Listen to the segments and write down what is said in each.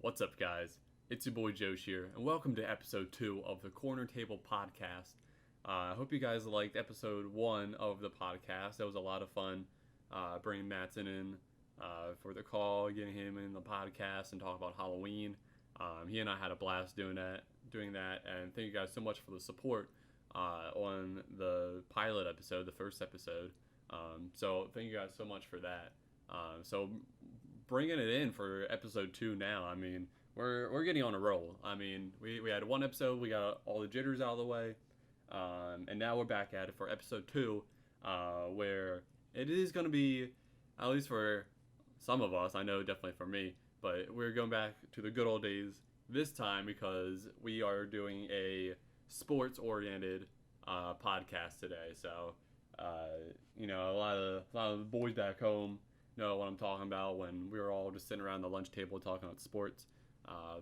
What's up, guys? It's your boy Joesh here, and welcome to episode 2 of the Corner Table Podcast. I hope you guys liked episode 1 of the podcast. That was a lot of fun bringing Mattson in for the call, getting him in the podcast, and talk about Halloween. He and I had a blast doing that, and thank you guys so much for the support on the pilot episode, the first episode. So thank you guys so much for that. So bringing it in for episode 2 now. I mean, we're getting on a roll. I mean, we had one episode, we got all the jitters out of the way, and now we're back at it for episode 2, where it is going to be, at least for some of us, I know definitely for me, but we're going back to the good old days this time because we are doing a sports-oriented podcast today. So, a lot of the boys back home know what I'm talking about when we were all just sitting around the lunch table talking about sports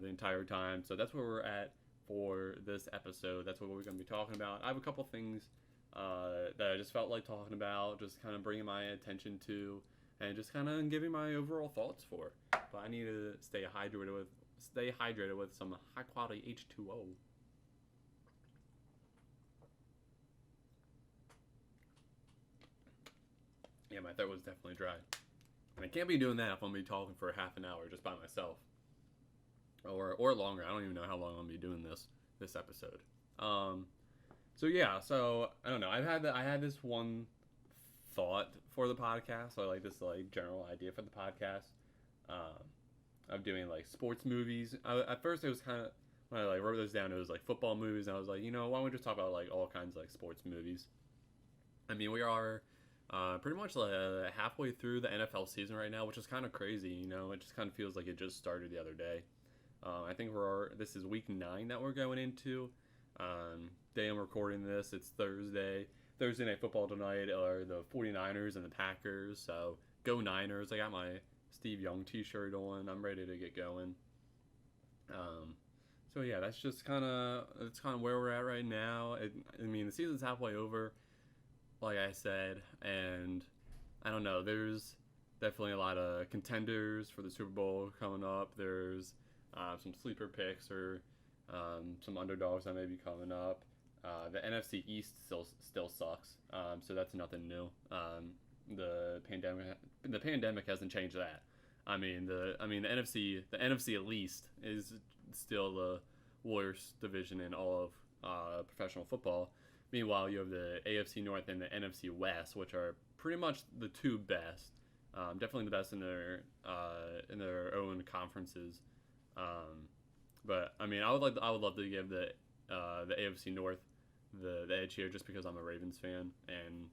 the entire time. So that's where we're at for this episode. That's what we're going to be talking about. I have a couple things that I just felt like talking about, just kind of bringing my attention to, and just kind of giving my overall thoughts for. But I need to stay hydrated with some high quality H2O. Yeah, my throat was definitely dry. And I can't be doing that if I'm going to be talking for half an hour just by myself. Or longer. I don't even know how long I'm going to be doing this episode. So I don't know. I had this one thought for the podcast, or like this like general idea for the podcast, of doing like sports movies. At first it was kind of, when I like wrote those down, it was like football movies, and I was like, why don't we just talk about like all kinds of like sports movies? I mean, we are pretty much halfway through the NFL season right now, which is kind of crazy. It just kind of feels like it just started the other day. I think this is week 9 that we're going into. Day I'm recording this, it's Thursday Night Football tonight are the 49ers and the Packers. So go Niners. I got my Steve Young t-shirt on. I'm ready to get going. So yeah, that's kind of where we're at right now. The season's halfway over, like I said, and I don't know, there's definitely a lot of contenders for the Super Bowl coming up. There's some sleeper picks or some underdogs that may be coming up. The NFC East still sucks, so that's nothing new. The pandemic hasn't changed that. The NFC at least is still the worst division in all of professional football. Meanwhile, you have the AFC North and the NFC West, which are pretty much the two best. Definitely the best in their own conferences. But I would love to give the AFC North the edge here, just because I'm a Ravens fan, and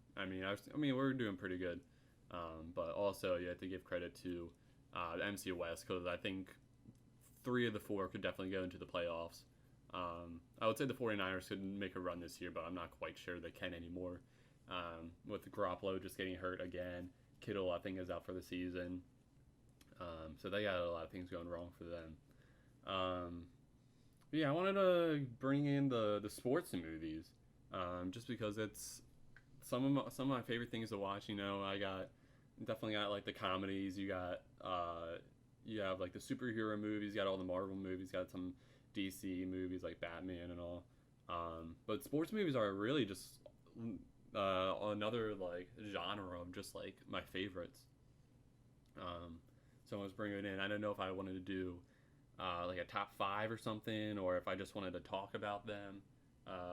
we're doing pretty good. But also you have to give credit to the NFC West, because I think 3 of the 4 could definitely go into the playoffs. I would say the 49ers could make a run this year, but I'm not quite sure they can anymore. With Garoppolo just getting hurt again, Kittle I think is out for the season. So they got a lot of things going wrong for them. I wanted to bring in the sports movies, just because it's some of my favorite things to watch. I definitely got like the comedies. You have like the superhero movies. You got all the Marvel movies. You got some DC movies like Batman and all. But sports movies are really just another like genre of just like my favorites. So I was bringing it in. I don't know if I wanted to do like a top 5 or something, or if I just wanted to talk about them.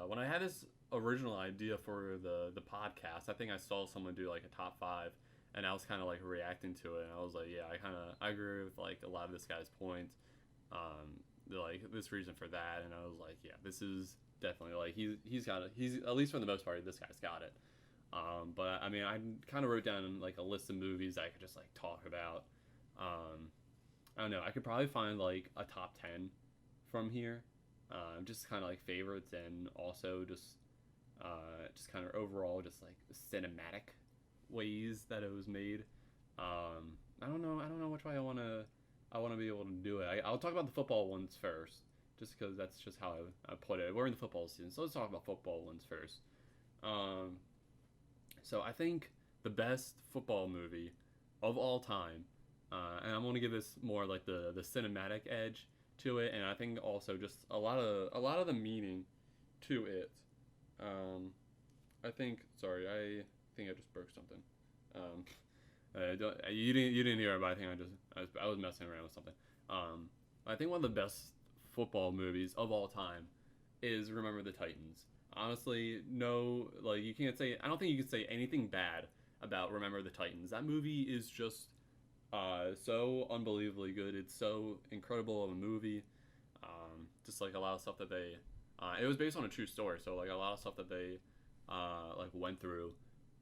When I had this original idea for the podcast, I think I saw someone do like a top 5, and I was kind of like reacting to it, and I was like, yeah, I agree with like a lot of this guy's points. Like this reason for that, and I was like, yeah, this is definitely like he's at least for the most part, this guy's got it. But I kind of wrote down like a list of movies that I could just like talk about. I don't know, I could probably find like a top 10 from here, just kind of like favorites, and also just kind of overall just like cinematic ways that it was made. I don't know which way I want to be able to do it. I'll talk about the football ones first, just because that's just how I put it. We're in the football season, so let's talk about football ones first. So I think the best football movie of all time And I'm gonna give this more like the cinematic edge to it, and I think also just a lot of the meaning to it. Um, I think. Sorry, I think I just broke something. Um, you didn't hear it, but I think I was messing around with something. Um, I think one of the best football movies of all time is Remember the Titans. Honestly, no, like you can't say. I don't think you can say anything bad about Remember the Titans. That movie is just so unbelievably good. It's so incredible of a movie. Just like a lot of stuff that they, it was based on a true story. So like a lot of stuff that they, like went through,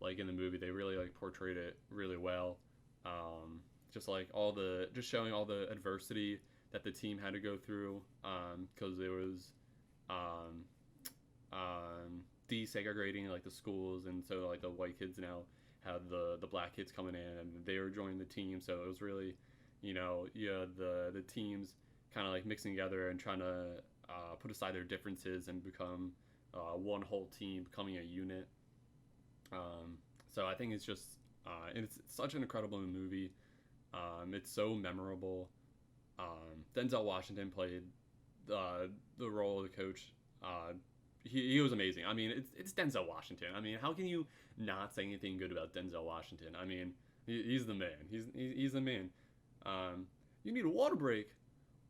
like in the movie, they really like portrayed it really well. Just like just showing all the adversity that the team had to go through. Because it was, um, desegregating like the schools, and so like the white kids now had the black kids coming in, and they were joining the team. So it was really, yeah, the teams kind of like mixing together and trying to put aside their differences and become one whole team, becoming a unit. So I think it's just it's such an incredible movie. It's so memorable. Denzel Washington played the role of the coach. He was amazing. I mean, it's Denzel Washington. I mean, how can you not say anything good about Denzel Washington? I mean, he's the man. He's the man. You need a water break.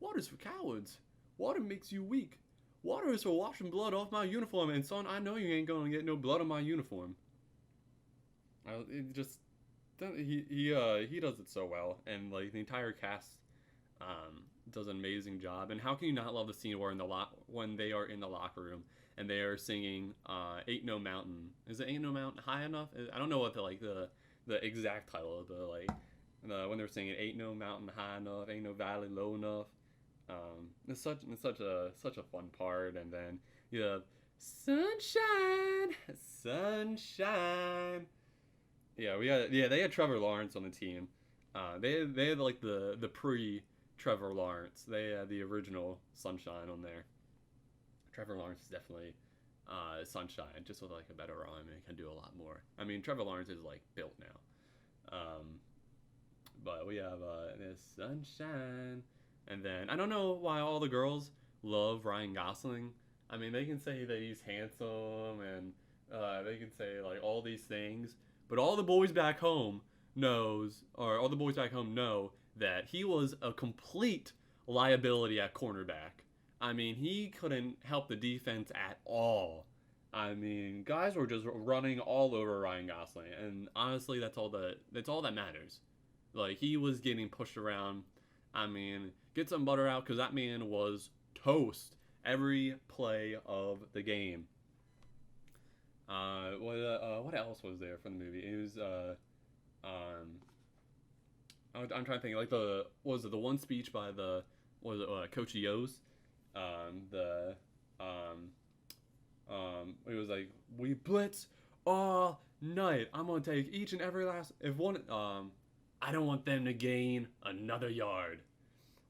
Water's for cowards. Water makes you weak. Water is for washing blood off my uniform. And son, I know you ain't gonna get no blood on my uniform. It just he does it so well, and like the entire cast does an amazing job. And how can you not love the scene where when they are in the locker room and they are singing "Ain't No Mountain"? Is it "Ain't No Mountain High Enough"? I don't know what the exact title of when they're singing "Ain't No Mountain High Enough, Ain't No Valley Low Enough." It's such a fun part, and then yeah, sunshine, sunshine. They had Trevor Lawrence on the team. They had like the pre Trevor Lawrence. They had the original Sunshine on there. Trevor Lawrence is definitely Sunshine, just with like a better arm, and can do a lot more. I mean, Trevor Lawrence is like built now. But we have this Sunshine, and then I don't know why all the girls love Ryan Gosling. I mean, they can say that he's handsome, and they can say like all these things, but all the boys back home all the boys back home know that he was a complete liability at cornerback. I mean, he couldn't help the defense at all. I mean, guys were just running all over Ryan Gosling, and honestly, that's all that matters. Like he was getting pushed around. I mean, get some butter out because that man was toast every play of the game. What else was there from the movie? It was I'm trying to think like the one speech by the was it Coach Yo's the it was like we blitz all night. I'm gonna take each and every last if one I don't want them to gain another yard.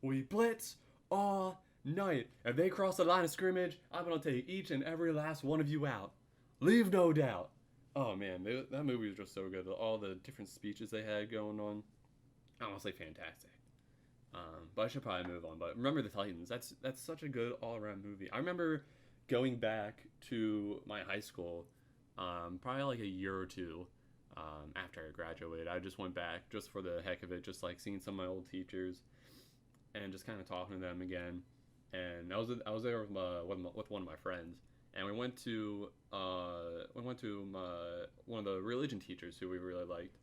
We blitz all night. If they cross the line of scrimmage, I'm gonna take each and every last one of you out. Leave no doubt. Oh man, that movie was just so good. All the different speeches they had going on, honestly fantastic. But I should probably move on. But Remember the Titans. That's such a good all around movie. I remember going back to my high school, probably like a year or two after I graduated. I just went back just for the heck of it, just like seeing some of my old teachers and just kind of talking to them again. And I was there with one of my friends, and we went to one of the religion teachers who we really liked.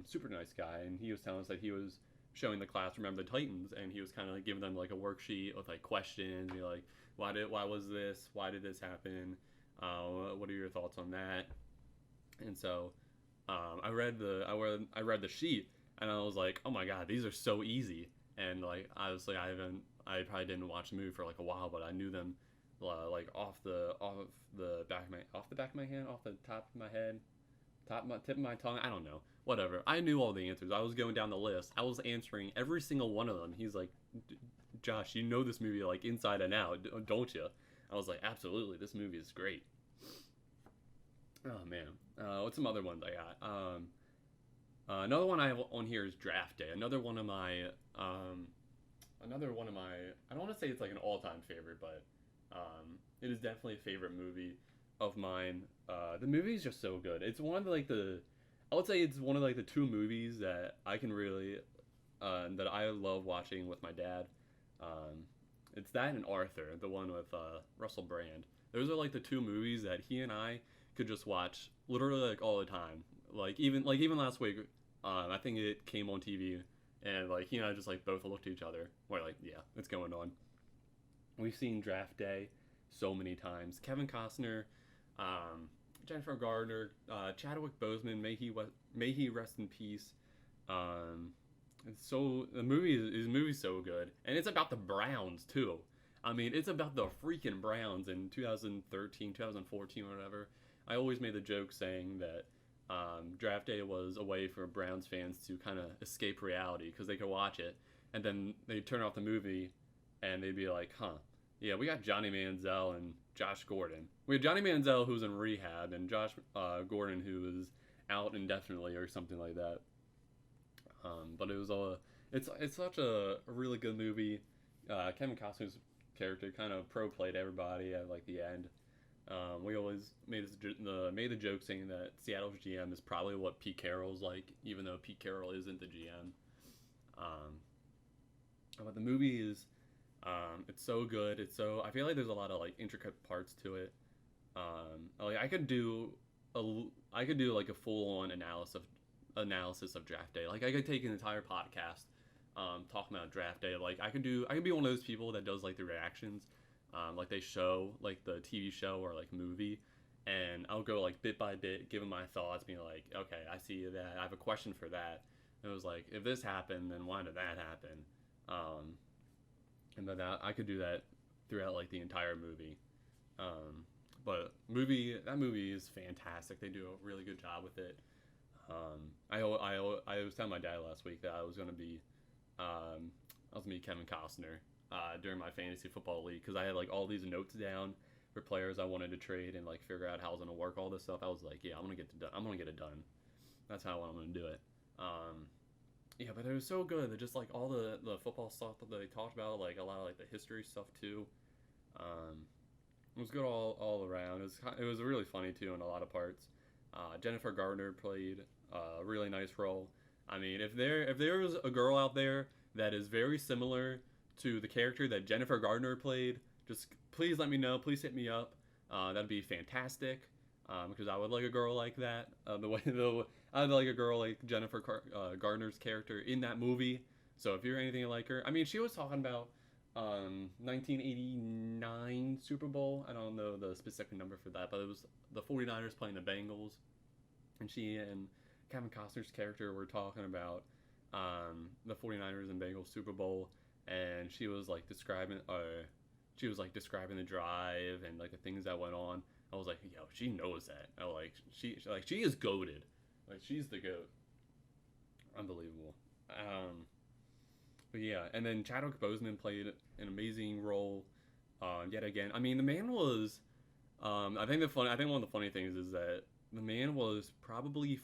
Super nice guy, and he was telling us that he was showing the class Remember the Titans, and he was kind of like giving them like a worksheet with like questions. You're like, why was this? Why did this happen? What are your thoughts on that? And so I read the sheet, and I was like, oh my god, these are so easy. And like obviously I probably didn't watch the movie for like a while, but I knew them like off the back of my hand, off the top of my head, tip of my tongue. I don't know, whatever. I knew all the answers. I was going down the list. I was answering every single one of them. He's like, Josh, you know this movie like inside and out, don't you? I was like, absolutely. This movie is great. Oh man, what's some other ones I got? Another one I have on here is Draft Day. Another one of my, I don't want to say it's like an all-time favorite, but it is definitely a favorite movie of mine. The movie is just so good. It's one of the, like the, I would say it's one of like the two movies that I can really, that I love watching with my dad. Um, it's that and Arthur, the one with Russell Brand. Those are like the two movies that he and I could just watch literally like all the time. Like even last week, I think it came on TV, and like he and I just like both looked at each other. We're like, yeah, it's going on. We've seen Draft Day so many times. Kevin Costner, um, Jennifer Garner, Chadwick Boseman, may he rest in peace. Um, it's so the movie is movie's so good, and it's about the Browns too. I mean, it's about the freaking Browns in 2013, 2014, or whatever. I always made the joke saying that Draft Day was a way for Browns fans to kind of escape reality because they could watch it, and then they'd turn off the movie, and they'd be like, "Huh, yeah, we got Johnny Manziel and Josh Gordon. We had Johnny Manziel who's in rehab, and Josh Gordon who is out indefinitely or something like that." But it was it's such a really good movie. Kevin Costner's character kind of pro played everybody at like the end. We always made the joke saying that Seattle's GM is probably what Pete Carroll's like, even though Pete Carroll isn't the GM. Um, but the movie is it's so good. It's so I feel like there's a lot of like intricate parts to it. Like a I could do like a full on analysis of Draft Day. Like I could take an entire podcast talking about Draft Day. Like I could be one of those people that does like the reactions, like they show like the TV show or like movie, and I'll go like bit by bit, giving my thoughts, being like, okay, I see that. I have a question for that. And it was like, if this happened, then why did that happen? Um, and then I could do that throughout like the entire movie. Um, but that movie is fantastic. They do a really good job with it. I was telling my dad last week that I was gonna be Kevin Costner during my fantasy football league because I had like all these notes down for players I wanted to trade and like figure out how I was gonna work all this stuff. I was like, yeah, I'm gonna get it done. That's how I'm gonna do it. Yeah, but it was so good. Just like all the football stuff that they talked about, like a lot of like the history stuff too. Um, it was good all around. It was really funny too in a lot of parts. Jennifer Gardner played a really nice role. I mean, if there was a girl out there that is very similar to the character that Jennifer Gardner played, just please let me know. Please hit me up. That'd be fantastic. Because I would like a girl like that. I'd like a girl like Gardner's character in that movie. So if you're anything like her, I mean, she was talking about 1989 Super Bowl. I don't know the specific number for that, but it was the 49ers playing the Bengals, and she and Kevin Costner's character were talking about the 49ers and Bengals Super Bowl, and she was like describing the drive and like the things that went on. I was like, yo, she knows that. I like she is goated, like she's the goat. Unbelievable. But yeah, and then Chadwick Boseman played an amazing role. Yet again, I mean, the man was. I think one of the funny things is that the man was probably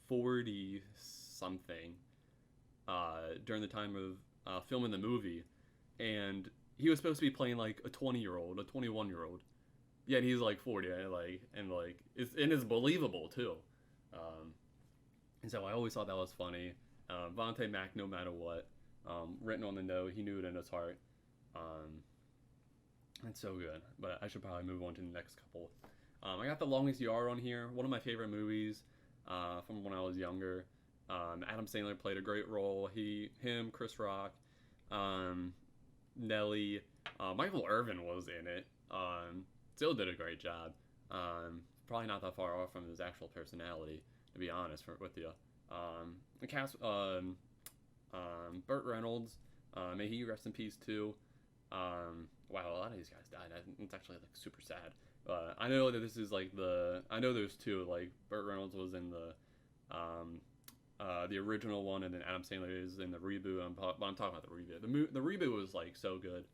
40 something during the time of filming the movie, and he was supposed to be playing like a 20-year-old, a 21-year-old. Yet he's like 40, it's believable too. Um, and so I always thought that was funny. Vontae Mack, no matter what, written on the note, he knew it in his heart. It's so good. But I should probably move on to the next couple. I got The Longest Yard on here. One of my favorite movies from when I was younger. Adam Sandler played a great role. Chris Rock, Nelly, Michael Irvin was in it. Still did a great job. Probably not that far off from his actual personality, to be honest with you. The cast, Burt Reynolds, may he rest in peace too. Wow, a lot of these guys died. It's actually like super sad. I know that this is like I know there's two. Like Burt Reynolds was in the original one, and then Adam Sandler is in the reboot. But I'm talking about the reboot. The reboot was like so good.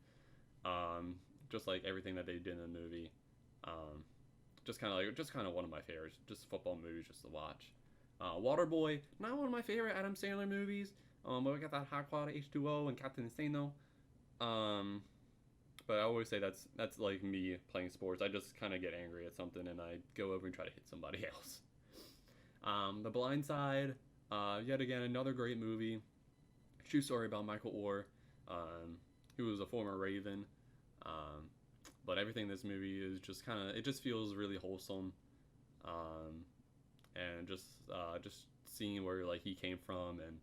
Just like everything that they did in the movie. Just kind of one of my favorites. Just football movies just to watch. Waterboy, not one of my favorite Adam Sandler movies. But we got that Hot Quad H2O and Captain Insano. Um, but I always say that's like me playing sports. I just kind of get angry at something and I go over and try to hit somebody else. The Blind Side, yet again another great movie. True story about Michael Orr, who was a former Raven. Um, but everything in this movie is just kind of it just feels really wholesome, um, and just seeing where like he came from and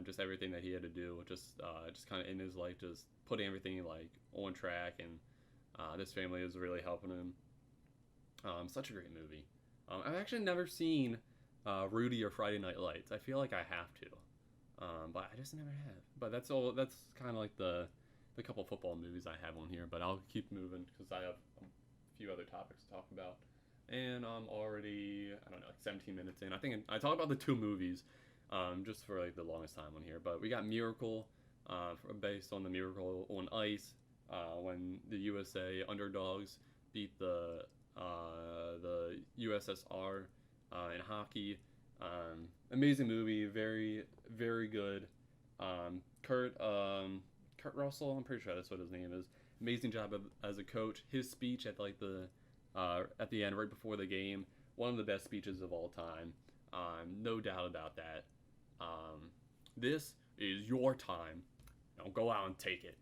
just everything that he had to do, just kind of in his life, just putting everything like on track, and this family is really helping him. Such a great movie. I've actually never seen Rudy or Friday Night Lights. I feel like I have to, but I just never have. But that's all. That's kind of like the couple football movies I have on here. But I'll keep moving because I have a few other topics to talk about. And I'm already, I don't know, like 17 minutes in. I think I talked about the two movies just for like the longest time on here. But we got Miracle, based on the Miracle on Ice, when the USA underdogs beat the USSR in hockey. Amazing movie, very very good. Kurt Russell, I'm pretty sure that's what his name is. Amazing job as a coach. His speech at like the at the end, right before the game, one of the best speeches of all time. No doubt about that. This is your time. Now go out and take it.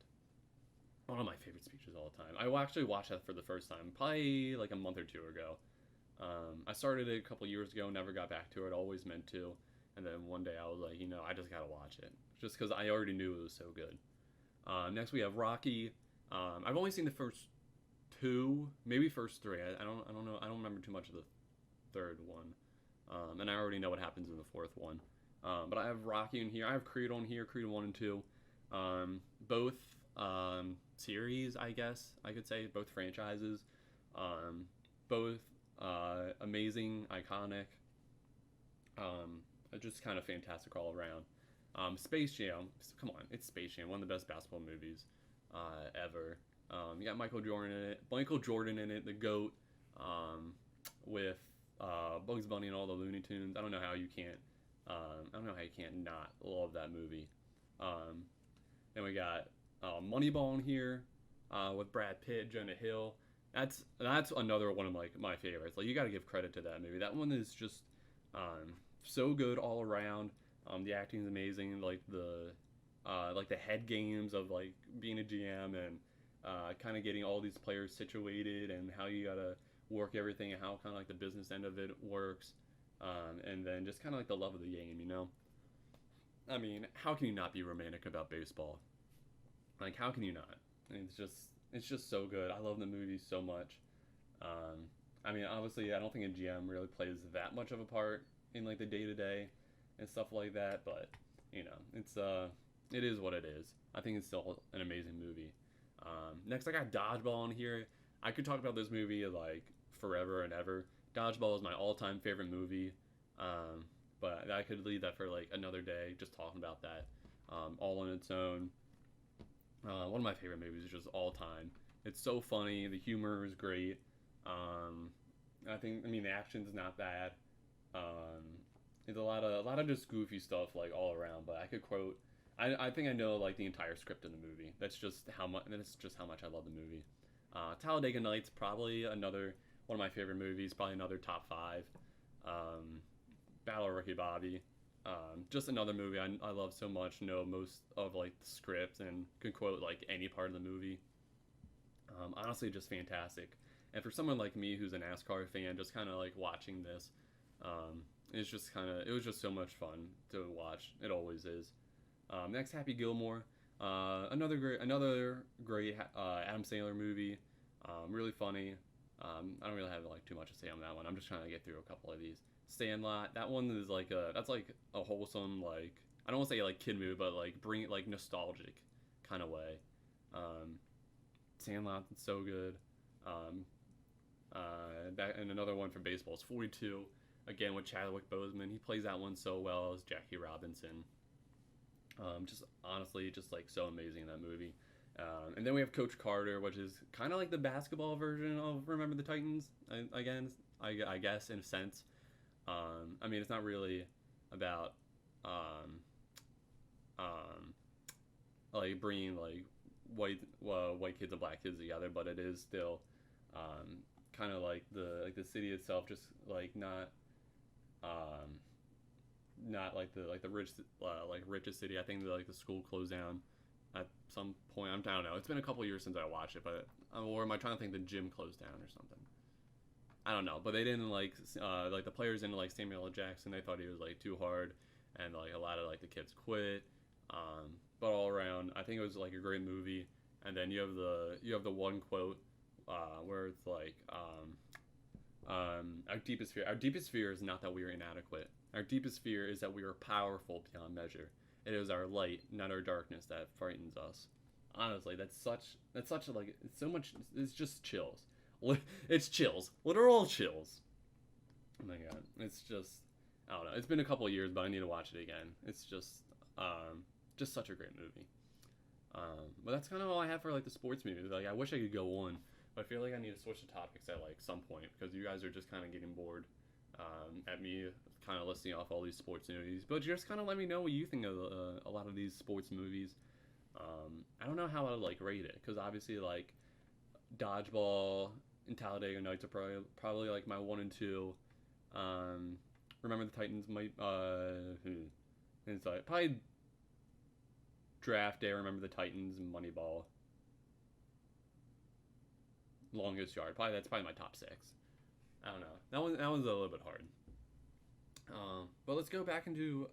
One of my favorite speeches of all time. I actually watched that for the first time, probably like a month or two ago. I started it a couple years ago, never got back to it, always meant to. And then one day I was like, I just gotta watch it. Just because I already knew it was so good. Next we have Rocky. I've only seen the first two, maybe first three. I don't know. I don't remember too much of the third one. And I already know what happens in the fourth one. But I have Rocky in here. I have Creed on here, Creed 1 and 2. Both series, I guess I could say, both franchises. Both amazing, iconic. Just kind of fantastic all around. Space Jam, come on, it's Space Jam, one of the best basketball movies ever. You got Michael Jordan in it, the GOAT, with Bugs Bunny and all the Looney Tunes. I don't know how you can't. I don't know how you can't not love that movie. Then we got Moneyball in here with Brad Pitt, Jonah Hill. That's another one of my favorites. Like, you got to give credit to that movie. That one is just so good all around. The acting is amazing. Like the head games of like being a GM and kind of getting all these players situated and how you gotta work everything and how kind of like the business end of it works. And then just kind of like the love of the game. I mean, how can you not be romantic about baseball? Like, how can you not? It's just so good. I love the movie so much. I mean, obviously, I don't think a GM really plays that much of a part in like the day to day and stuff like that. But it is what it is. I think it's still an amazing movie. Next, I got Dodgeball in here. I could talk about this movie like forever and ever. Dodgeball is my all-time favorite movie. But I could leave that for like another day, just talking about that, all on its own. One of my favorite movies, just all time. It's so funny. The humor is great. I mean, the action's not bad. It's a lot of just goofy stuff like all around. But I could quote. I think I know like the entire script of the movie. That's just how much. I love the movie. Talladega Nights, probably another one of my favorite movies. Probably another top 5. Battle of Ricky Bobby. Just another movie I love so much. Know most of like the script and could quote like any part of the movie. Honestly, just fantastic. And for someone like me who's a NASCAR fan, just kind of like watching this, it was just so much fun to watch. It always is. Next, Happy Gilmore. Another great Adam Sandler movie. Really funny. I don't really have like too much to say on that one. I'm just trying to get through a couple of these. Sandlot. That one is like that's like a wholesome, like, I don't want to say like kid movie, but like bring it like nostalgic kind of way. Sandlot is so good. And another one from baseball is 42. Again with Chadwick Boseman. He plays that one so well as Jackie Robinson. Just honestly, just like so amazing in that movie. And then we have Coach Carter, which is kind of like the basketball version of Remember the Titans. I guess in a sense. I mean, it's not really about um, um, like bringing like white kids and black kids together, but it is still kind of like the city itself, just like um, not like the rich like richest city. I think the school closed down at some point. I don't know. It's been a couple years since I watched it, but or am I trying to think the gym closed down or something? I don't know, but they didn't like the players didn't like Samuel L. Jackson. They thought he was like too hard, and like a lot of like the kids quit. But all around, I think it was like a great movie. And then you have the one quote where it's like our deepest fear is not that we are inadequate. Our deepest fear is that we are powerful beyond measure. It is our light, not our darkness, that frightens us. Honestly, that's such a, like it's so much. It's just chills. It's chills, literal chills. Oh my god, it's just I don't know. It's been a couple of years, but I need to watch it again. It's just such a great movie. But that's kind of all I have for like the sports movies. Like I wish I could go on, but I feel like I need to switch the topics at like some point because you guys are just kind of getting bored at me kind of listing off all these sports movies. But just kind of let me know what you think of a lot of these sports movies. I don't know how I would like rate it because obviously like Dodgeball and Talladega Nights are probably like my one and two. Um, Remember the Titans might it's like probably Draft Day. Remember the Titans and Moneyball. Longest Yard. Probably that's probably my top six. I don't know. That one's a little bit hard. But let's go back into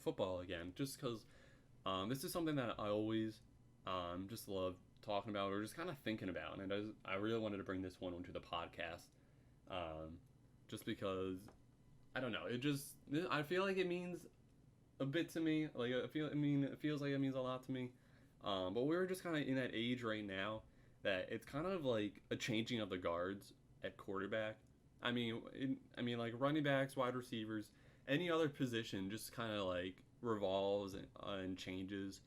football again, just because this is something that I always just love talking about or just kind of thinking about, and I really wanted to bring this one onto the podcast, just because I don't know. I feel like it means a bit to me. Like it feels like it means a lot to me. But we're just kind of in that age right now that it's kind of like a changing of the guards at quarterback. Like running backs, wide receivers, any other position just kind of like revolves and changes,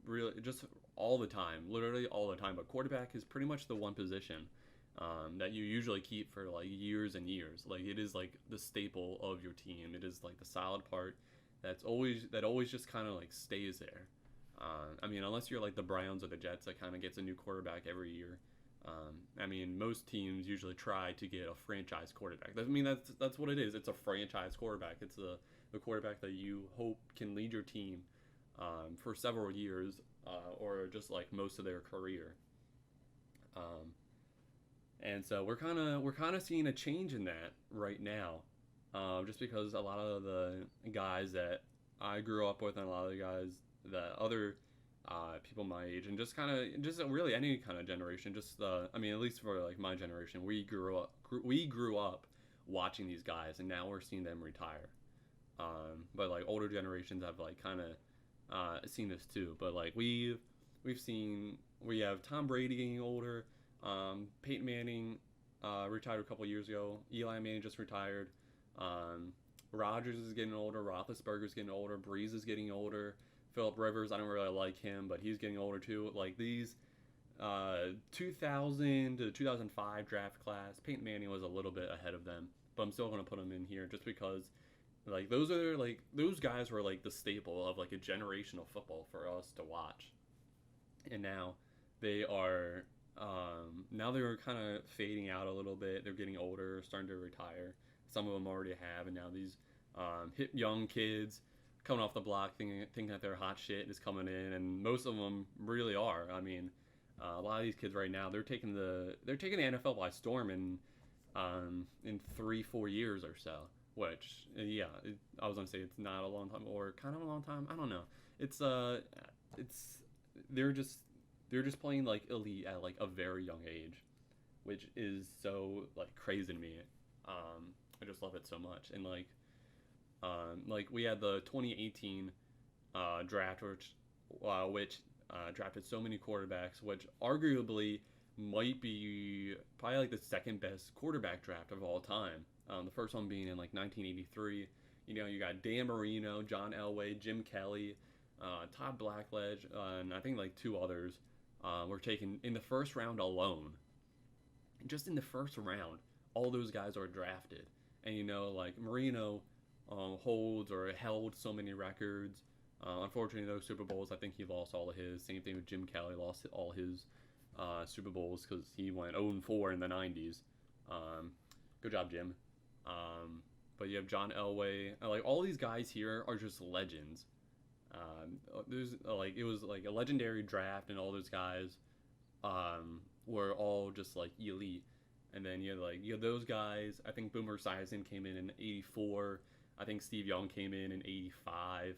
really just all the time, literally all the time. But quarterback is pretty much the one position that you usually keep for like years and years. Like it is like the staple of your team. It is like the solid part that always just kind of like stays there. Unless you're like the Browns or the Jets that kind of gets a new quarterback every year. Most teams usually try to get a franchise quarterback. That's what it is. It's a franchise quarterback. It's the quarterback that you hope can lead your team for several years or just like most of their career. And so we're kind of seeing a change in that right now, just because a lot of the guys that I grew up with and a lot of the guys that other people my age and just really any kind of generation. At least for like my generation, we grew up watching these guys, and now we're seeing them retire. But like older generations have like kind of seen this too. But like we have Tom Brady getting older. Peyton Manning retired a couple years ago. Eli Manning just retired. Rodgers is getting older. Roethlisberger's getting older. Breeze is getting older. Philip Rivers, I don't really like him, but he's getting older too. Like these 2000 to 2005 draft class, Peyton Manning was a little bit ahead of them, but I'm still going to put him in here just because like those guys were like the staple of like a generation of football for us to watch. And now they're kind of fading out a little bit. They're getting older, starting to retire. Some of them already have, and now these hip young kids coming off the block thinking that they're hot shit is coming in, and most of them really are. A lot of these kids right now they're taking the NFL by storm in 3-4 years or so. Which I was gonna say it's not a long time or kind of a long time. I don't know. It's they're just playing like elite at like a very young age, which is so like crazy to me. I just love it so much, and like we had the 2018 draft, which drafted so many quarterbacks, which arguably might be probably like the second best quarterback draft of all time. The first one being in like 1983. You got Dan Marino, John Elway, Jim Kelly, Todd Blackledge, and I think like two others were taken in the first round alone. Just in the first round, all those guys are drafted. And like Marino holds or held so many records. Unfortunately, those Super Bowls, I think he lost all of his. Same thing with Jim Kelly, lost all his Super Bowls because he went 0-4 in the 90s. Um, Good job, Jim. But you have John Elway. Like all these guys here are just legends. There's like it was like a legendary draft, and all those guys were all just like elite. And then you had those guys. I think Boomer Esiason came in '84. I think Steve Young came in '85.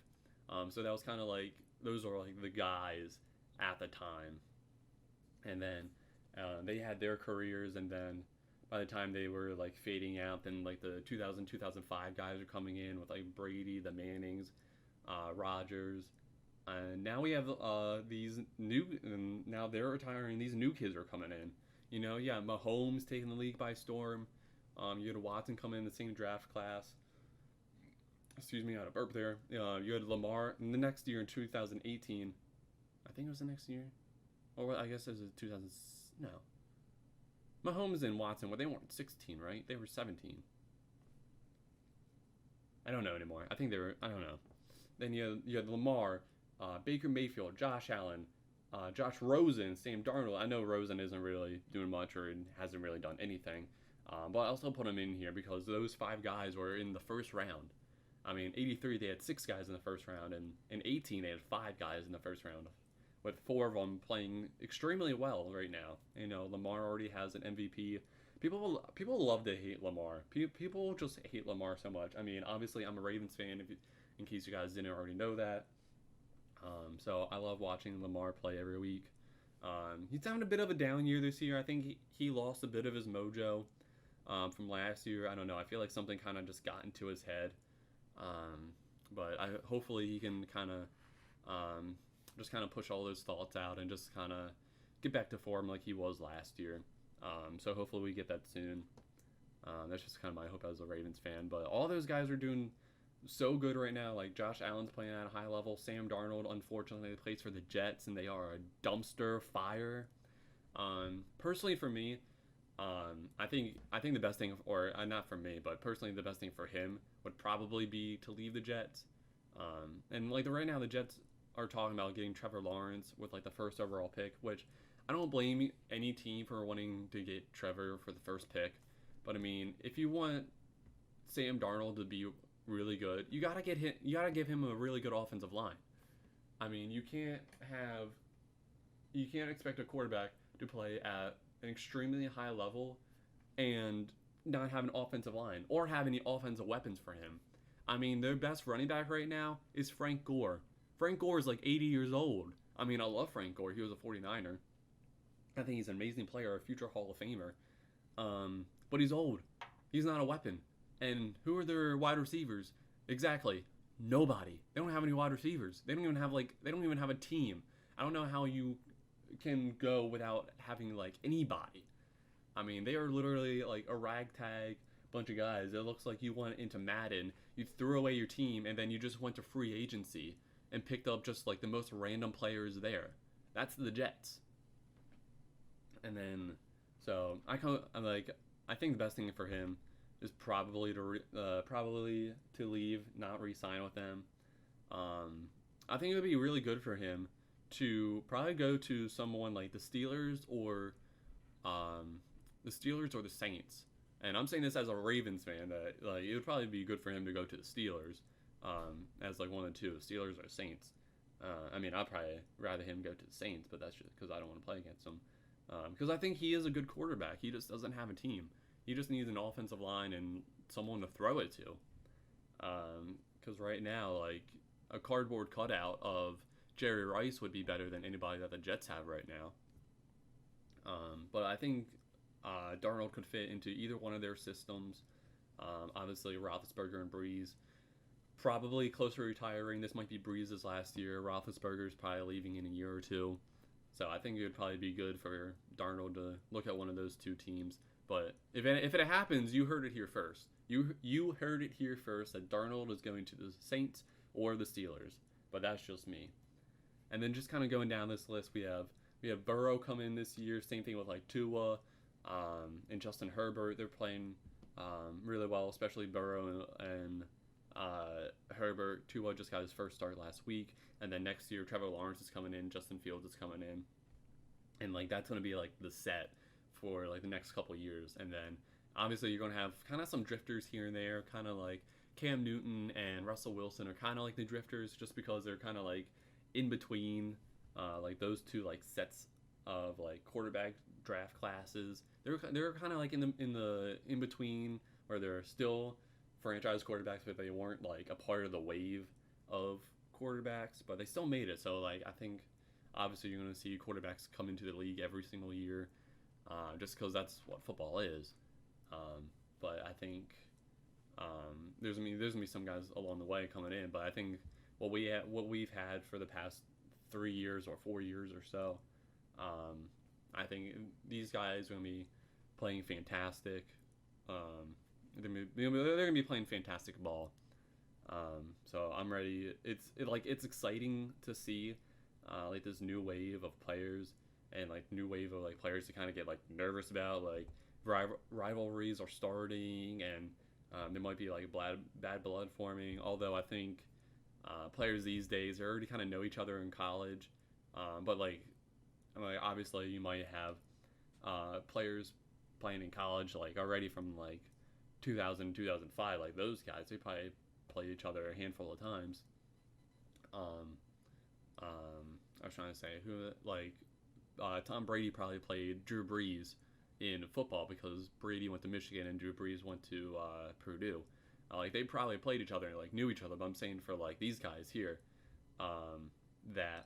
So that was kind of like those are like the guys at the time. And then they had their careers, and then by the time they were like fading out, then like the 2000 2005 guys are coming in with like Brady, the Mannings, Rogers, and now we have these new, and now they're retiring. These new kids are coming in. Yeah, Mahomes taking the league by storm. You had Watson come in the same draft class. Excuse me, I had a burp there. You had Lamar in the next year in 2018. I think it was the next year, or I guess it was 2000. No, Mahomes and Watson. Well, they weren't 16, right? They were 17. I don't know anymore. I think they were. I don't know. Then you had Lamar, Baker Mayfield, Josh Allen, Josh Rosen, Sam Darnold. I know Rosen isn't really doing much or hasn't really done anything, but I'll still put him in here because those 5 guys were in the first round. I mean, '83 they had 6 guys in the first round, and in '18 they had 5 guys in the first round, with 4 of them playing extremely well right now. Lamar already has an MVP. People love to hate Lamar. People just hate Lamar so much. I mean, obviously I'm a Ravens fan. In case you guys didn't already know that. So I love watching Lamar play every week. He's having a bit of a down year this year. I think he lost a bit of his mojo from last year. I don't know. I feel like something kind of just got into his head. But hopefully he can kind of just kind of push all those thoughts out and just kind of get back to form like he was last year. So hopefully we get that soon. That's just kind of my hope as a Ravens fan. But all those guys are doing so good right now. Like Josh Allen's playing at a high level. Sam Darnold, unfortunately, plays for the Jets, and they are a dumpster fire. Personally, for me, I think the best thing, or not for me, but personally, the best thing for him would probably be to leave the Jets. And like right now, the Jets are talking about getting Trevor Lawrence with like the first overall pick, which I don't blame any team for wanting to get Trevor for the first pick. But I mean, if you want Sam Darnold to be really good, you gotta get him. You gotta give him a really good offensive line. I mean, you can't expect a quarterback to play at an extremely high level and not have an offensive line or have any offensive weapons for him. I mean, their best running back right now is Frank Gore. Frank Gore is like 80 years old. I mean, I love Frank Gore. He was a 49er. I think he's an amazing player, a future Hall of Famer. But he's old. He's not a weapon. And who are their wide receivers? Exactly. Nobody. They don't have any wide receivers. They don't even have a team. I don't know how you can go without having like anybody. I mean, they are literally like a ragtag bunch of guys. It looks like you went into Madden, you threw away your team, and then you just went to free agency and picked up just like the most random players there. That's the Jets. And then, so I think the best thing for him is probably to leave, not re-sign with them. I think it would be really good for him to probably go to someone like the Steelers or the Saints. And I'm saying this as a Ravens fan that like it would probably be good for him to go to the Steelers as like one of the two, Steelers or Saints. I mean, I'd probably rather him go to the Saints, but that's just because I don't want to play against him. Because I think he is a good quarterback. He just doesn't have a team. He just needs an offensive line and someone to throw it to. Because right now, like, a cardboard cutout of Jerry Rice would be better than anybody that the Jets have right now. But I think Darnold could fit into either one of their systems. Obviously, Roethlisberger and Breeze. Probably close to retiring. This might be Breeze's last year. Roethlisberger's probably leaving in a year or two. So I think it would probably be good for Darnold to look at one of those two teams. But if it happens, you heard it here first. You heard it here first that Darnold is going to the Saints or the Steelers. But that's just me. And then just kind of going down this list, we have Burrow come in this year. Same thing with like Tua and Justin Herbert. They're playing really well, especially Burrow and Herbert. Tua just got his first start last week, and then next year Trevor Lawrence is coming in, Justin Fields is coming in, and like that's gonna be like the set for like the next couple years. And then obviously you're gonna have kind of some drifters here and there, kind of like Cam Newton and Russell Wilson are kind of like the drifters, just because they're kind of like in between like those two like sets of like quarterback draft classes. They're kind of like in the in between, where they're still franchise quarterbacks, but they weren't like a part of the wave of quarterbacks, but they still made it. So like I think obviously you're going to see quarterbacks come into the league every single year, just because that's what football is. But I think there's gonna be some guys along the way coming in, but I think what we've had for the past 3 years or 4 years or so, I think these guys are gonna be playing fantastic. They're gonna be playing fantastic ball. So I'm ready. It's exciting to see like this new wave of players, and like new wave of like players to kind of get like nervous about, like rivalries are starting, and there might be like bad blood forming. Although I think players these days they already kind of know each other in college, but like obviously you might have players playing in college like already from like 2000 2005. Like those guys, they probably played each other a handful of times. Um, I was trying to say who like Tom Brady probably played Drew Brees in football, because Brady went to Michigan and Drew Brees went to Purdue. Like they probably played each other and like knew each other. But I'm saying for like these guys here, that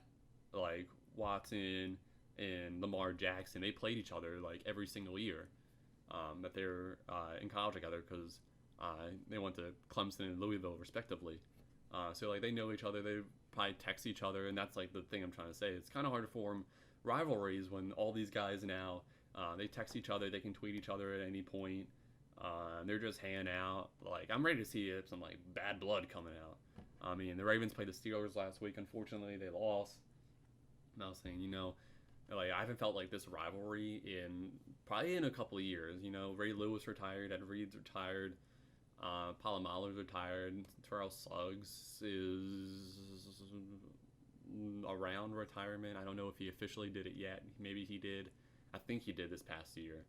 like Watson and Lamar Jackson, they played each other like every single year that they're in college together, because they went to Clemson and Louisville respectively. So like they know each other. They probably text each other, and that's like the thing I'm trying to say. It's kind of hard to form rivalries when all these guys now they text each other. They can tweet each other at any point. They're just hanging out. Like I'm ready to see some like bad blood coming out. I mean, the Ravens played the Steelers last week. Unfortunately, they lost. And I was saying, like I haven't felt like this rivalry in probably in a couple of years. Ray Lewis retired, Ed Reed's retired, Palomalu's retired, Terrell Suggs is around retirement. I don't know if he officially did it yet. Maybe he did. I think he did this past year.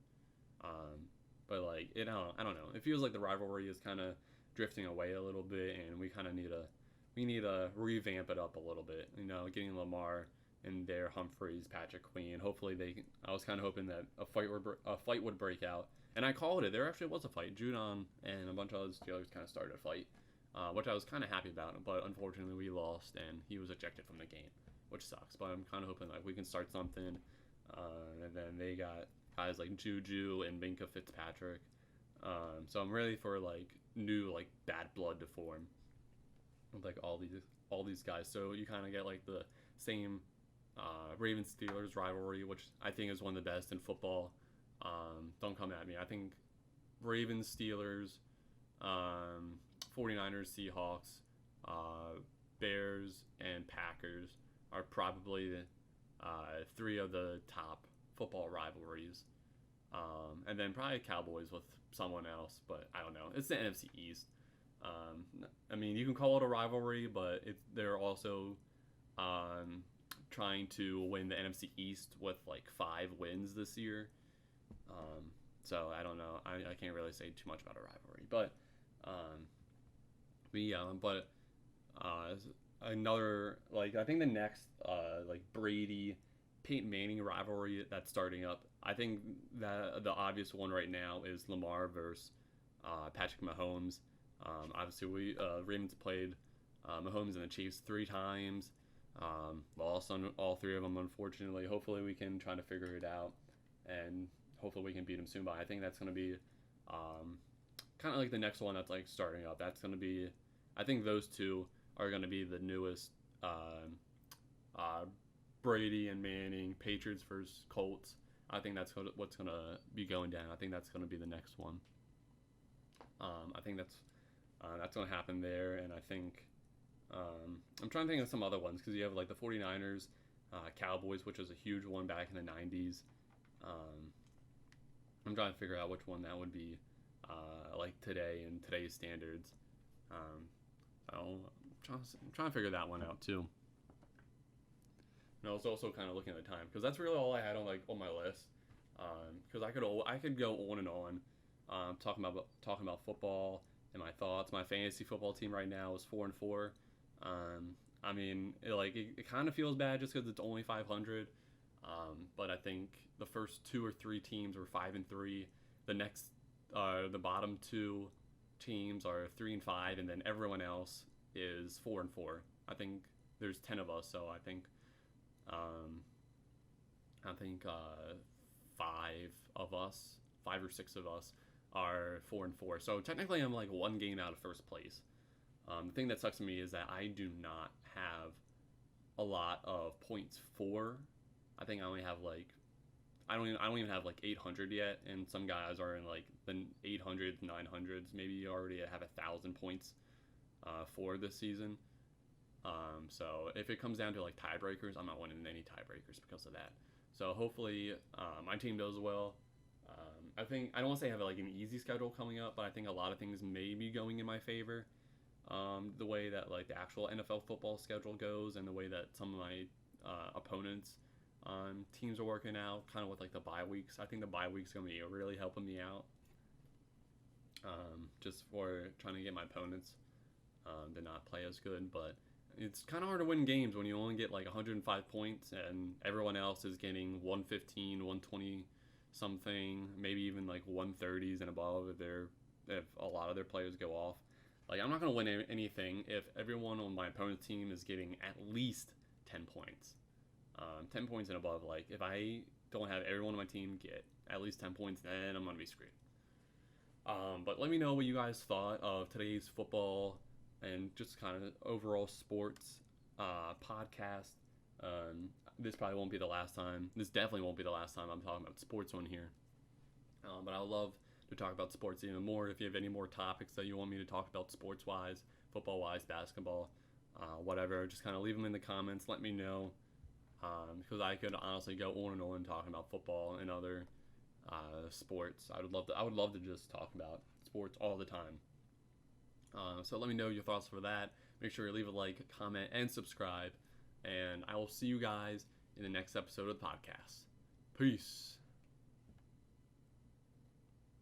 But like I don't know. It feels like the rivalry is kind of drifting away a little bit, and we kind of need to revamp it up a little bit. Getting Lamar and their Humphreys, Patrick Queen. Hopefully I was kind of hoping that a fight would break out, and I called it. There actually was a fight. Judon and a bunch of other Steelers kind of started a fight, which I was kind of happy about. But unfortunately, we lost, and he was ejected from the game, which sucks. But I'm kind of hoping like we can start something. And then they got guys like Juju and Minka Fitzpatrick. So I'm ready for like new like bad blood to form with like all these guys. So you kind of get like the same Ravens Steelers rivalry, which I think is one of the best in football. Don't come at me. I think Ravens Steelers, 49ers Seahawks, Bears and Packers are probably three of the top football rivalries. And then probably Cowboys with someone else, but I don't know. It's the NFC East. I mean, you can call it a rivalry, but they're also trying to win the NFC East with like 5 wins this year. So I don't know. I can't really say too much about a rivalry, but another like I think the next like Brady Peyton Manning rivalry that's starting up. I think that the obvious one right now is Lamar versus Patrick Mahomes. Obviously, Ravens played Mahomes and the Chiefs 3 times. Lost on all 3 of them, unfortunately. Hopefully, we can try to figure it out, and hopefully, we can beat him soon. But I think that's going to be kind of like the next one that's like starting up. That's going to be, I think those 2 are going to be the newest. Brady and Manning, Patriots versus Colts. I think that's what's going to be going down. I think that's going to be the next one. I think that's going to happen there, and I think I'm trying to think of some other ones, because you have like the 49ers, Cowboys, which was a huge one back in the 90s. I'm trying to figure out which one that would be. like today and today's standards. Um, I'm trying to figure that one out too. And I was also kind of looking at the time because that's really all I had on my list. Because I could go on and on, talking about football and my thoughts. My fantasy football team right now is 4-4. I mean, it kind of feels bad just because it's only 500. But I think the first two or three teams were 5-3. The next, the bottom two teams are 3-5, and then everyone else is 4-4. I think there's 10 of us, so um, I think five or six of us, are 4-4. So technically, I'm like one game out of first place. The thing that sucks to me is that I do not have a lot of points for. I think I only have like I don't even have like 800 yet, and some guys are in like the 800s, 900s. Maybe you already have 1,000 points for this season. So if it comes down to like tiebreakers, I'm not winning any tiebreakers because of that. So hopefully my team does well. I think I don't want to say I have like an easy schedule coming up, but I think a lot of things may be going in my favor. The way that like the actual NFL football schedule goes, and the way that some of my opponents teams are working out, kind of with like the bye weeks. I think the bye week's gonna be really helping me out, just for trying to get my opponents to not play as good. But it's kind of hard to win games when you only get like 105 points and everyone else is getting 115, 120 something, maybe even like 130s and above if a lot of their players go off. Like, I'm not going to win anything if everyone on my opponent's team is getting at least 10 points. 10 points and above. Like, if I don't have everyone on my team get at least 10 points, then I'm going to be screwed. But let me know what you guys thought of today's football and just kind of overall sports podcast. This probably won't be the last time. This definitely won't be the last time I'm talking about sports on here. But I would love to talk about sports even more. If you have any more topics that you want me to talk about sports-wise, football-wise, basketball, whatever, just kind of leave them in the comments. Let me know, because I could honestly go on and on talking about football and other sports. I would love to just talk about sports all the time. So let me know your thoughts for that. Make sure you leave a like, comment, and subscribe. And I will see you guys in the next episode of the podcast. Peace.